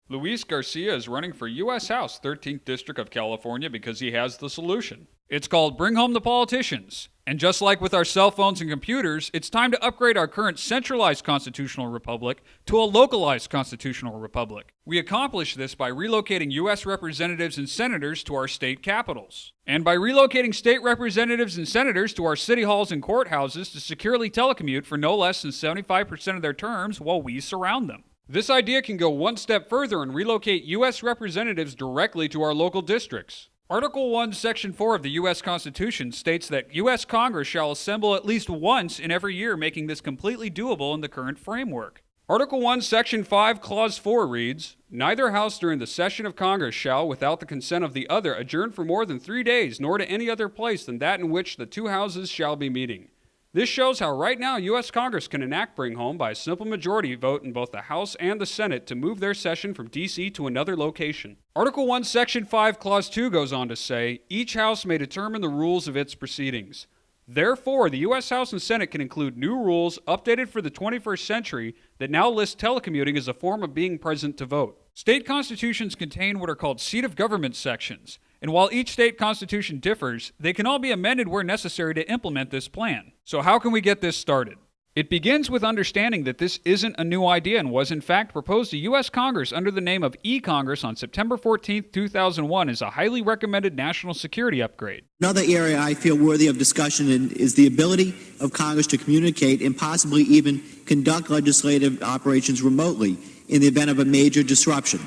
Luis Garcia is running for U.S. House, 13th District of California, because he has the solution. It's called Bring Home the Politicians. And just like with our cell phones and computers, it's time to upgrade our current centralized constitutional republic to a localized constitutional republic. We accomplish this by relocating U.S. representatives and senators to our state capitals, and by relocating state representatives and senators to our city halls and courthouses to securely telecommute for no less than 75% of their terms while we surround them. This idea can go one step further and relocate U.S. representatives directly to our local districts. Article 1, Section 4 of the U.S. Constitution states that U.S. Congress shall assemble at least once in every year, making this completely doable in the current framework. Article 1, Section 5, Clause 4 reads, "Neither House during the session of Congress shall, without the consent of the other, adjourn for more than 3 days, nor to any other place than that in which the two houses shall be meeting." This shows how right now U.S. Congress can enact Bring Home by a simple majority vote in both the House and the Senate to move their session from D.C. to another location. Article 1, Section 5, Clause 2 goes on to say, "Each House may determine the rules of its proceedings." Therefore, the U.S. House and Senate can include new rules updated for the 21st century that now list telecommuting as a form of being present to vote. State constitutions contain what are called seat of government sections, and while each state constitution differs, they can all be amended where necessary to implement this plan. So how can we get this started? It begins with understanding that this isn't a new idea and was in fact proposed to U.S. Congress under the name of eCongress on September 14, 2001 as a highly recommended national security upgrade. Another area I feel worthy of discussion is the ability of Congress to communicate and possibly even conduct legislative operations remotely in the event of a major disruption.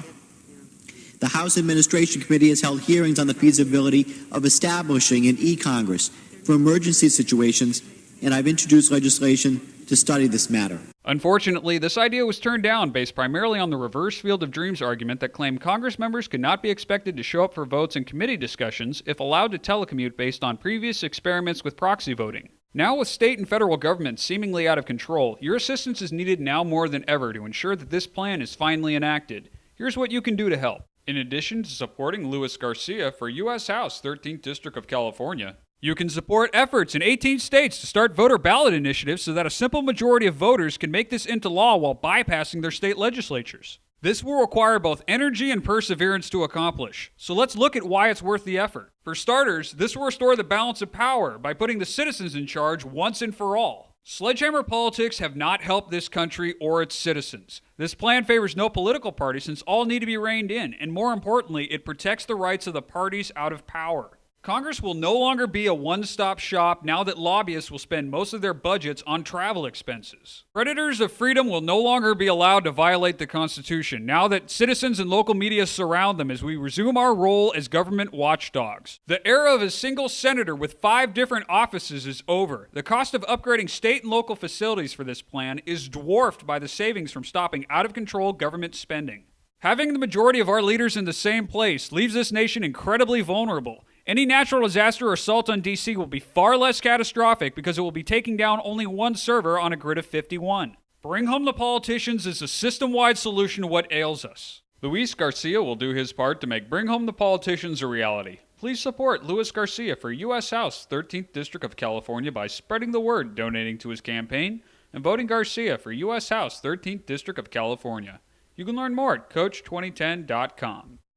The House Administration Committee has held hearings on the feasibility of establishing an eCongress for emergency situations, and I've introduced legislation to study this matter. Unfortunately, this idea was turned down based primarily on the reverse field of dreams argument that claimed Congress members could not be expected to show up for votes and committee discussions if allowed to telecommute based on previous experiments with proxy voting. Now with state and federal governments seemingly out of control, your assistance is needed now more than ever to ensure that this plan is finally enacted. Here's what you can do to help. In addition to supporting Luis Garcia for U.S. House, 13th District of California, you can support efforts in 18 states to start voter ballot initiatives so that a simple majority of voters can make this into law while bypassing their state legislatures. This will require both energy and perseverance to accomplish, so let's look at why it's worth the effort. For starters, this will restore the balance of power by putting the citizens in charge once and for all. Sledgehammer politics have not helped this country or its citizens. This plan favors no political party since all need to be reined in, and more importantly, it protects the rights of the parties out of power. Congress will no longer be a one-stop shop now that lobbyists will spend most of their budgets on travel expenses. Predators of freedom will no longer be allowed to violate the Constitution now that citizens and local media surround them as we resume our role as government watchdogs. The era of a single senator with 5 different offices is over. The cost of upgrading state and local facilities for this plan is dwarfed by the savings from stopping out-of-control government spending. Having the majority of our leaders in the same place leaves this nation incredibly vulnerable. Any natural disaster or assault on D.C. will be far less catastrophic because it will be taking down only one server on a grid of 51. Bring Home the Politicians is a system-wide solution to what ails us. Luis Garcia will do his part to make Bring Home the Politicians a reality. Please support Luis Garcia for U.S. House, 13th District of California by spreading the word, donating to his campaign, and voting Garcia for U.S. House, 13th District of California. You can learn more at Coach2010.com.